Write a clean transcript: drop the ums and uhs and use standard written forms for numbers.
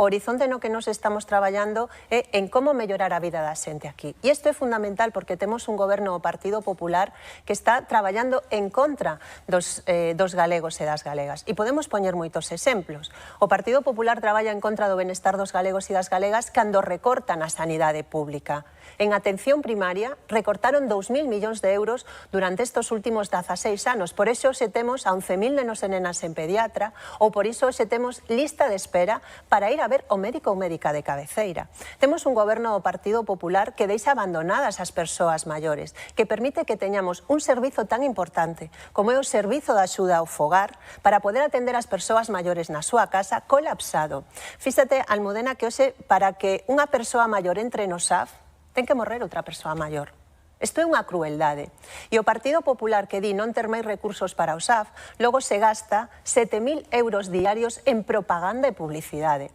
o horizonte no que nos estamos traballando é en como mellorar a vida da xente aquí. E isto é fundamental porque temos un goberno do Partido Popular que está traballando en contra dos galegos e das galegas. E podemos poñer moitos exemplos. O Partido Popular traballa en contra do benestar dos galegos e das galegas cando recortan a sanidade pública. En atención primaria recortaron 2.000 millóns de euros durante estes últimos 16 anos. Por iso hoxe temos a 11.000 nenos e nenas en pediatra ou por iso hoxe temos lista de espera para ir a ver o médico ou médica de cabeceira. Temos un goberno do Partido Popular que deixa abandonadas as persoas maiores, que permite que teñamos un servizo tan importante como é o servizo de axuda ao fogar para poder atender as persoas maiores na súa casa colapsado. Fíxate, Almudena, que hoxe para que unha persoa maior entre no SAF ten que morrer outra persoa maior. Isto é unha crueldade. E o Partido Popular que di non ter máis recursos para o SAF, logo se gasta 7.000 euros diarios en propaganda e publicidade.